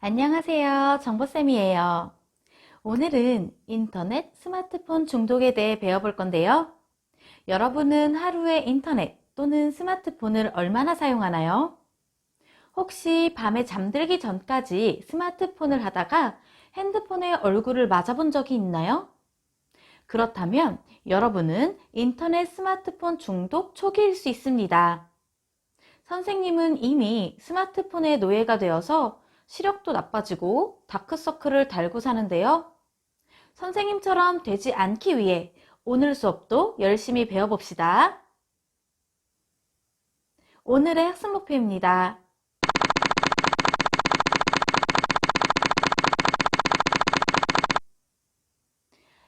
안녕하세요. 정보쌤이에요. 오늘은 인터넷, 스마트폰 중독에 대해 배워볼 건데요. 여러분은 하루에 인터넷 또는 스마트폰을 얼마나 사용하나요? 혹시 밤에 잠들기 전까지 스마트폰을 하다가 핸드폰에 얼굴을 맞아본 적이 있나요? 그렇다면 여러분은 인터넷, 스마트폰 중독 초기일 수 있습니다. 선생님은 이미 스마트폰의 노예가 되어서 시력도 나빠지고 다크서클을 달고 사는데요. 선생님처럼 되지 않기 위해 오늘 수업도 열심히 배워봅시다. 오늘의 학습 목표입니다.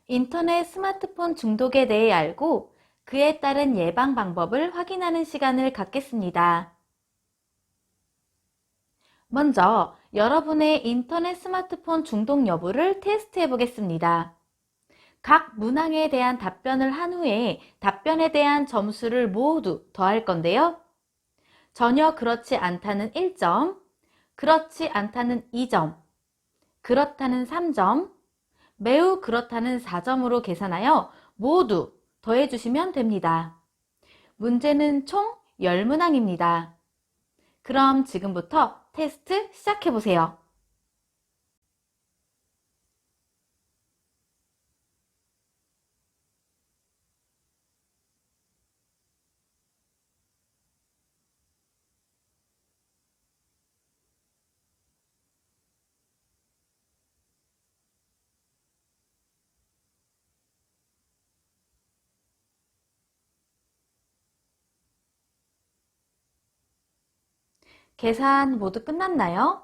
인터넷, 스마트폰 중독에 대해 알고 그에 따른 예방 방법을 확인하는 시간을 갖겠습니다. 먼저 여러분의 인터넷, 스마트폰 중독 여부를 테스트해 보겠습니다. 각 문항에 대한 답변을 한 후에 답변에 대한 점수를 모두 더할 건데요. 전혀 그렇지 않다는 1점, 그렇지 않다는 2점, 그렇다는 3점, 매우 그렇다는 4점으로 계산하여 모두 더해주시면 됩니다. 문제는 총 10문항입니다. 그럼 지금부터 테스트 시작해보세요. 계산 모두 끝났나요?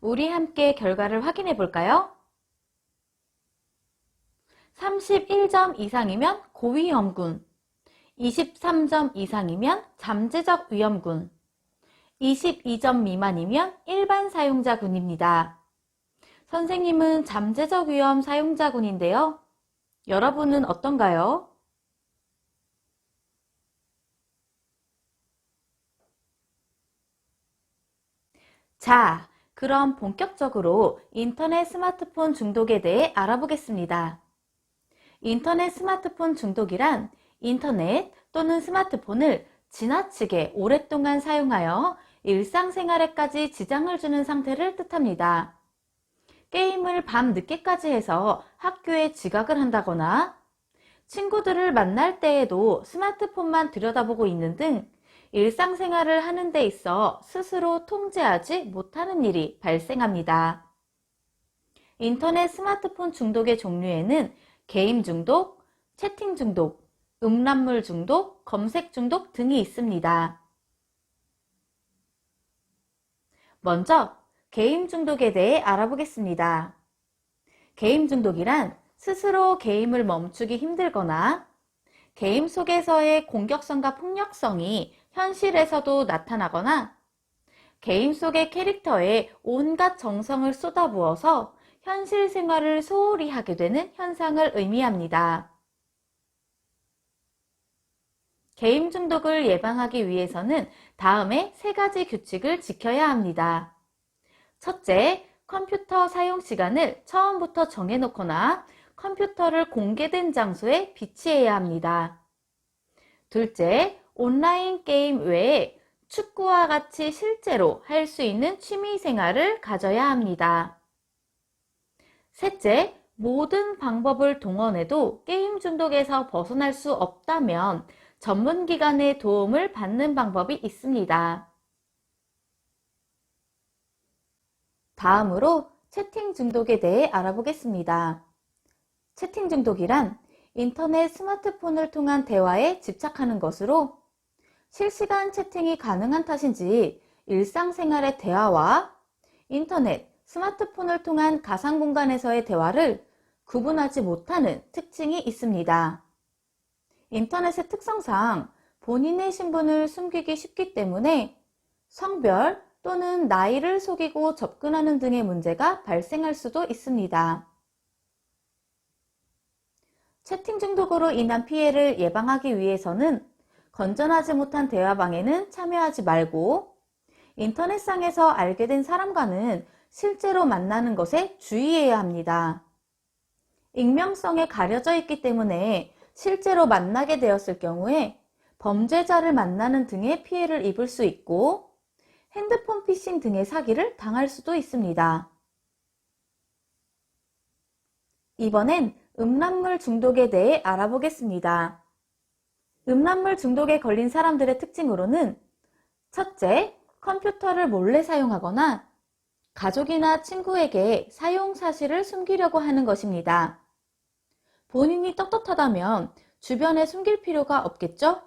우리 함께 결과를 확인해 볼까요? 31점 이상이면 고위험군, 23점 이상이면 잠재적 위험군, 22점 미만이면 일반 사용자군입니다. 선생님은 잠재적 위험 사용자군인데요. 여러분은 어떤가요? 자, 그럼 본격적으로 인터넷 스마트폰 중독에 대해 알아보겠습니다. 인터넷 스마트폰 중독이란 인터넷 또는 스마트폰을 지나치게 오랫동안 사용하여 일상생활에까지 지장을 주는 상태를 뜻합니다. 게임을 밤 늦게까지 해서 학교에 지각을 한다거나 친구들을 만날 때에도 스마트폰만 들여다보고 있는 등 일상생활을 하는 데 있어 스스로 통제하지 못하는 일이 발생합니다. 인터넷 스마트폰 중독의 종류에는 게임 중독, 채팅 중독, 음란물 중독, 검색 중독 등이 있습니다. 먼저 게임 중독에 대해 알아보겠습니다. 게임 중독이란 스스로 게임을 멈추기 힘들거나 게임 속에서의 공격성과 폭력성이 현실에서도 나타나거나 게임 속의 캐릭터에 온갖 정성을 쏟아부어서 현실 생활을 소홀히 하게 되는 현상을 의미합니다. 게임 중독을 예방하기 위해서는 다음의 3가지 규칙을 지켜야 합니다. 첫째, 컴퓨터 사용 시간을 처음부터 정해놓거나 컴퓨터를 공개된 장소에 비치해야 합니다. 둘째, 온라인 게임 외에 축구와 같이 실제로 할 수 있는 취미 생활을 가져야 합니다. 셋째, 모든 방법을 동원해도 게임 중독에서 벗어날 수 없다면 전문기관의 도움을 받는 방법이 있습니다. 다음으로 채팅 중독에 대해 알아보겠습니다. 채팅 중독이란 인터넷, 스마트폰을 통한 대화에 집착하는 것으로 실시간 채팅이 가능한 탓인지 일상생활의 대화와 인터넷, 스마트폰을 통한 가상 공간에서의 대화를 구분하지 못하는 특징이 있습니다. 인터넷의 특성상 본인의 신분을 숨기기 쉽기 때문에 성별 또는 나이를 속이고 접근하는 등의 문제가 발생할 수도 있습니다. 채팅 중독으로 인한 피해를 예방하기 위해서는 건전하지 못한 대화방에는 참여하지 말고 인터넷상에서 알게 된 사람과는 실제로 만나는 것에 주의해야 합니다. 익명성에 가려져 있기 때문에 실제로 만나게 되었을 경우에 범죄자를 만나는 등의 피해를 입을 수 있고 핸드폰 피싱 등의 사기를 당할 수도 있습니다. 이번엔 음란물 중독에 대해 알아보겠습니다. 음란물 중독에 걸린 사람들의 특징으로는 첫째, 컴퓨터를 몰래 사용하거나 가족이나 친구에게 사용 사실을 숨기려고 하는 것입니다. 본인이 떳떳하다면 주변에 숨길 필요가 없겠죠?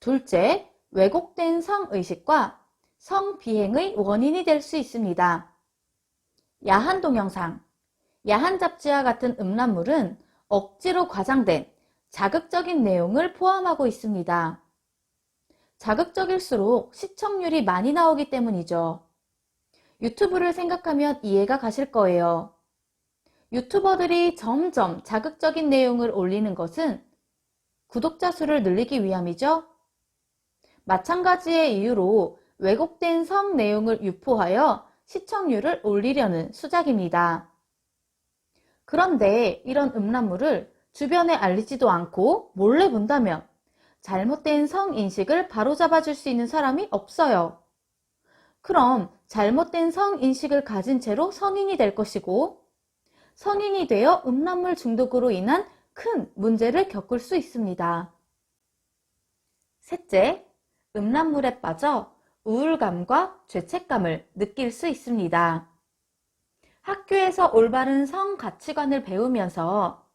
둘째, 왜곡된 성의식과 성비행의 원인이 될 수 있습니다. 야한 동영상, 야한 잡지와 같은 음란물은 억지로 과장된 자극적인 내용을 포함하고 있습니다. 자극적일수록 시청률이 많이 나오기 때문이죠. 유튜브를 생각하면 이해가 가실 거예요. 유튜버들이 점점 자극적인 내용을 올리는 것은 구독자 수를 늘리기 위함이죠. 마찬가지의 이유로 왜곡된 성 내용을 유포하여 시청률을 올리려는 수작입니다. 그런데 이런 음란물을 주변에 알리지도 않고 몰래 본다면 잘못된 성인식을 바로잡아 줄 수 있는 사람이 없어요. 그럼 잘못된 성인식을 가진 채로 성인이 될 것이고 성인이 되어 음란물 중독으로 인한 큰 문제를 겪을 수 있습니다. 셋째, 음란물에 빠져 우울감과 죄책감을 느낄 수 있습니다. 학교에서 올바른 성 가치관을 배우면서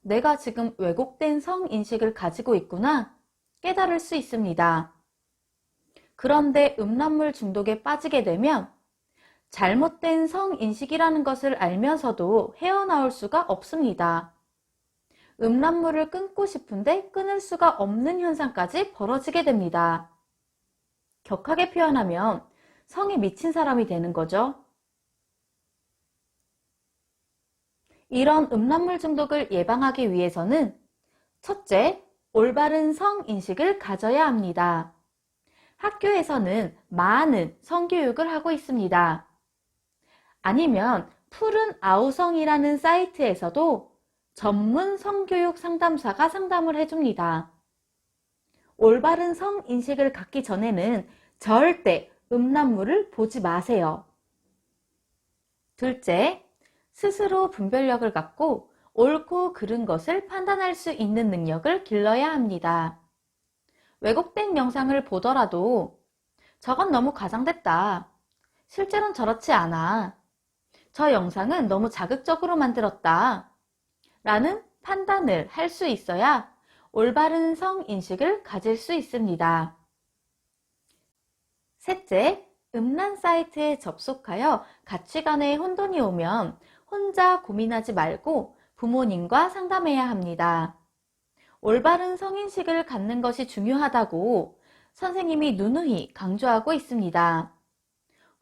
내가 지금 왜곡된 성인식을 가지고 있구나 깨달을 수 있습니다. 그런데 음란물 중독에 빠지게 되면 잘못된 성인식이라는 것을 알면서도 헤어나올 수가 없습니다. 음란물을 끊고 싶은데 끊을 수가 없는 현상까지 벌어지게 됩니다. 격하게 표현하면 성에 미친 사람이 되는 거죠. 이런 음란물 중독을 예방하기 위해서는 첫째, 올바른 성인식을 가져야 합니다. 학교에서는 많은 성교육을 하고 있습니다. 아니면 푸른 아우성이라는 사이트에서도 전문 성교육 상담사가 상담을 해줍니다. 올바른 성인식을 갖기 전에는 절대 음란물을 보지 마세요. 둘째, 스스로 분별력을 갖고 옳고 그른 것을 판단할 수 있는 능력을 길러야 합니다. 왜곡된 영상을 보더라도 저건 너무 과장됐다. 실제로는 저렇지 않아. 저 영상은 너무 자극적으로 만들었다. 라는 판단을 할 수 있어야 올바른 성인식을 가질 수 있습니다. 셋째, 음란 사이트에 접속하여 가치관에 혼돈이 오면 혼자 고민하지 말고 부모님과 상담해야 합니다. 올바른 성인식을 갖는 것이 중요하다고 선생님이 누누이 강조하고 있습니다.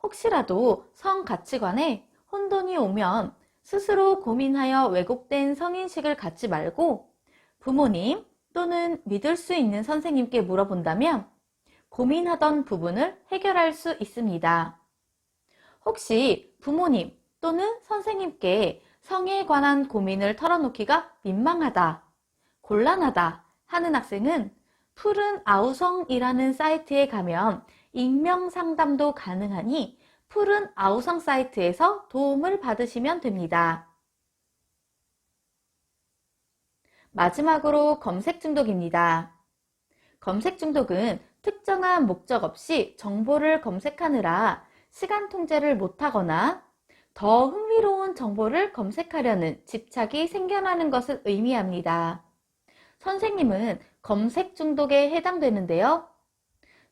혹시라도 성 가치관에 혼돈이 오면 스스로 고민하여 왜곡된 성인식을 갖지 말고 부모님 또는 믿을 수 있는 선생님께 물어본다면 고민하던 부분을 해결할 수 있습니다. 혹시 부모님 또는 선생님께 성에 관한 고민을 털어놓기가 민망하다, 곤란하다 하는 학생은 푸른 아우성이라는 사이트에 가면 익명 상담도 가능하니 푸른 아우성 사이트에서 도움을 받으시면 됩니다. 마지막으로 검색 중독입니다. 검색 중독은 특정한 목적 없이 정보를 검색하느라 시간 통제를 못하거나 더 흥미로운 정보를 검색하려는 집착이 생겨나는 것을 의미합니다. 선생님은 검색 중독에 해당되는데요.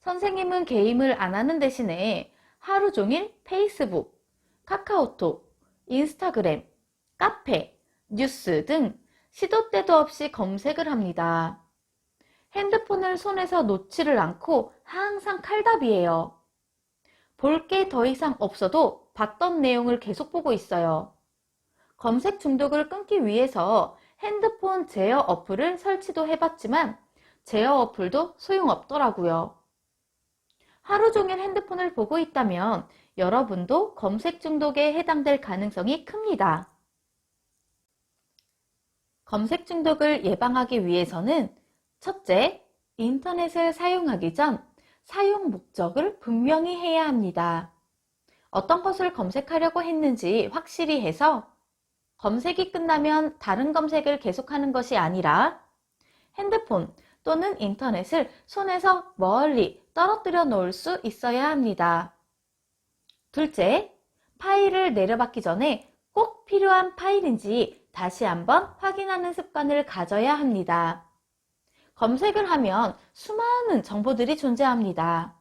선생님은 게임을 안 하는 대신에 하루 종일 페이스북, 카카오톡, 인스타그램, 카페, 뉴스 등 시도 때도 없이 검색을 합니다. 핸드폰을 손에서 놓지를 않고 항상 칼답이에요. 볼 게 더 이상 없어도 봤던 내용을 계속 보고 있어요. 검색 중독을 끊기 위해서 핸드폰 제어 어플을 설치도 해봤지만 제어 어플도 소용없더라고요. 하루 종일 핸드폰을 보고 있다면 여러분도 검색 중독에 해당될 가능성이 큽니다. 검색 중독을 예방하기 위해서는 첫째, 인터넷을 사용하기 전 사용 목적을 분명히 해야 합니다. 어떤 것을 검색하려고 했는지 확실히 해서 검색이 끝나면 다른 검색을 계속하는 것이 아니라 핸드폰 또는 인터넷을 손에서 멀리 떨어뜨려 놓을 수 있어야 합니다. 둘째, 파일을 내려받기 전에 꼭 필요한 파일인지 다시 한번 확인하는 습관을 가져야 합니다. 검색을 하면 수많은 정보들이 존재합니다.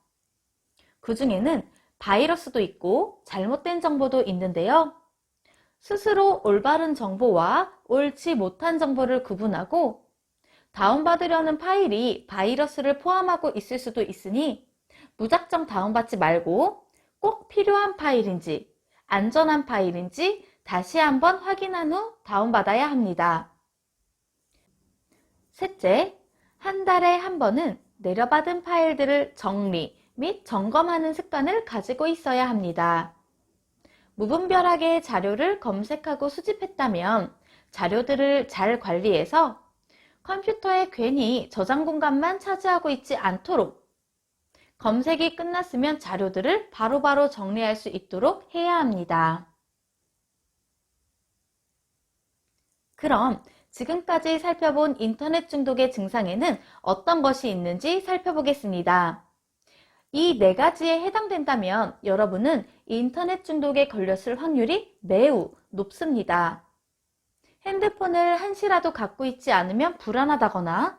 그 중에는 바이러스도 있고 잘못된 정보도 있는데요. 스스로 올바른 정보와 옳지 못한 정보를 구분하고 다운받으려는 파일이 바이러스를 포함하고 있을 수도 있으니 무작정 다운받지 말고 꼭 필요한 파일인지 안전한 파일인지 다시 한번 확인한 후 다운받아야 합니다. 셋째, 한 달에 한 번은 내려받은 파일들을 정리 및 점검하는 습관을 가지고 있어야 합니다. 무분별하게 자료를 검색하고 수집했다면 자료들을 잘 관리해서 컴퓨터에 괜히 저장 공간만 차지하고 있지 않도록 검색이 끝났으면 자료들을 바로바로 정리할 수 있도록 해야 합니다. 그럼 지금까지 살펴본 인터넷 중독의 증상에는 어떤 것이 있는지 살펴보겠습니다. 이 네 가지에 해당된다면 여러분은 인터넷 중독에 걸렸을 확률이 매우 높습니다. 핸드폰을 한시라도 갖고 있지 않으면 불안하다거나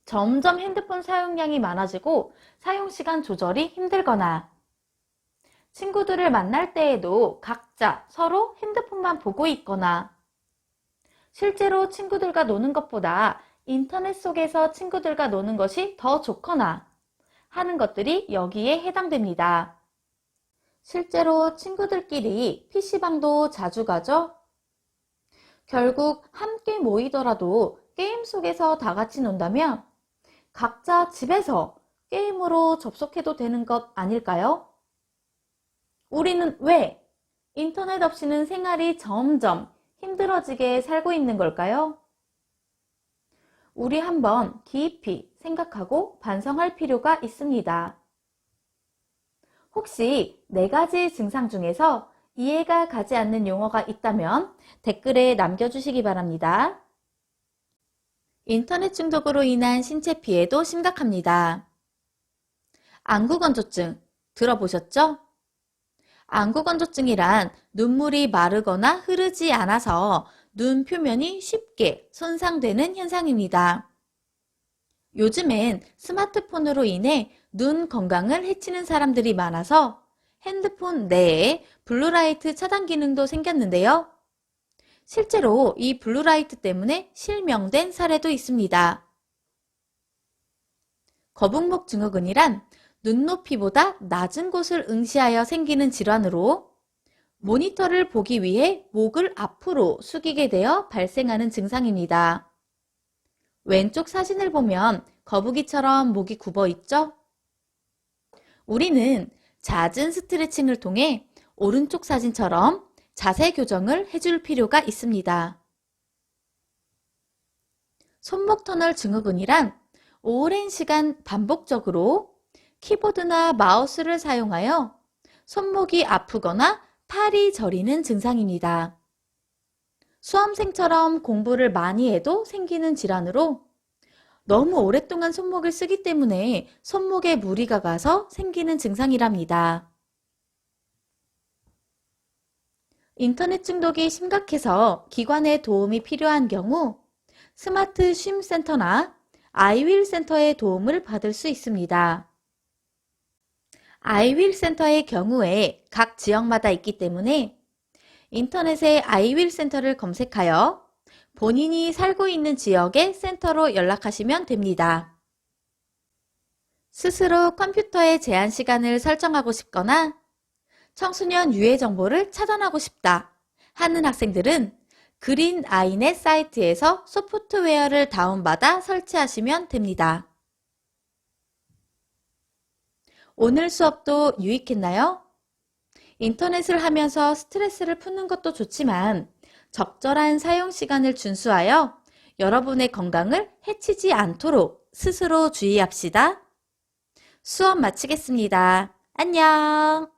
점점 핸드폰 사용량이 많아지고 사용시간 조절이 힘들거나 친구들을 만날 때에도 각자 서로 핸드폰만 보고 있거나 실제로 친구들과 노는 것보다 인터넷 속에서 친구들과 노는 것이 더 좋거나 하는 것들이 여기에 해당됩니다. 실제로 친구들끼리 PC방도 자주 가죠? 결국 함께 모이더라도 게임 속에서 다 같이 논다면 각자 집에서 게임으로 접속해도 되는 것 아닐까요? 우리는 왜 인터넷 없이는 생활이 점점 힘들어지게 살고 있는 걸까요? 우리 한번 깊이 생각하고 반성할 필요가 있습니다. 혹시 네 가지 증상 중에서 이해가 가지 않는 용어가 있다면 댓글에 남겨주시기 바랍니다. 인터넷 중독으로 인한 신체 피해도 심각합니다. 안구건조증 들어보셨죠? 안구건조증이란 눈물이 마르거나 흐르지 않아서 눈 표면이 쉽게 손상되는 현상입니다. 요즘엔 스마트폰으로 인해 눈 건강을 해치는 사람들이 많아서 핸드폰 내에 블루라이트 차단 기능도 생겼는데요. 실제로 이 블루라이트 때문에 실명된 사례도 있습니다. 거북목 증후군이란 눈높이보다 낮은 곳을 응시하여 생기는 질환으로 모니터를 보기 위해 목을 앞으로 숙이게 되어 발생하는 증상입니다. 왼쪽 사진을 보면 거북이처럼 목이 굽어 있죠? 우리는 잦은 스트레칭을 통해 오른쪽 사진처럼 자세 교정을 해줄 필요가 있습니다. 손목 터널 증후군이란 오랜 시간 반복적으로 키보드나 마우스를 사용하여 손목이 아프거나 팔이 저리는 증상입니다. 수험생처럼 공부를 많이 해도 생기는 질환으로 너무 오랫동안 손목을 쓰기 때문에 손목에 무리가 가서 생기는 증상이랍니다. 인터넷 중독이 심각해서 기관의 도움이 필요한 경우 스마트 쉼 센터나 아이윌 센터의 도움을 받을 수 있습니다. 아이윌 센터의 경우에 각 지역마다 있기 때문에 인터넷에 아이윌 센터를 검색하여 본인이 살고 있는 지역의 센터로 연락하시면 됩니다. 스스로 컴퓨터의 제한 시간을 설정하고 싶거나 청소년 유해 정보를 차단하고 싶다 하는 학생들은 그린 아이넷 사이트에서 소프트웨어를 다운받아 설치하시면 됩니다. 오늘 수업도 유익했나요? 인터넷을 하면서 스트레스를 푸는 것도 좋지만 적절한 사용 시간을 준수하여 여러분의 건강을 해치지 않도록 스스로 주의합시다. 수업 마치겠습니다. 안녕!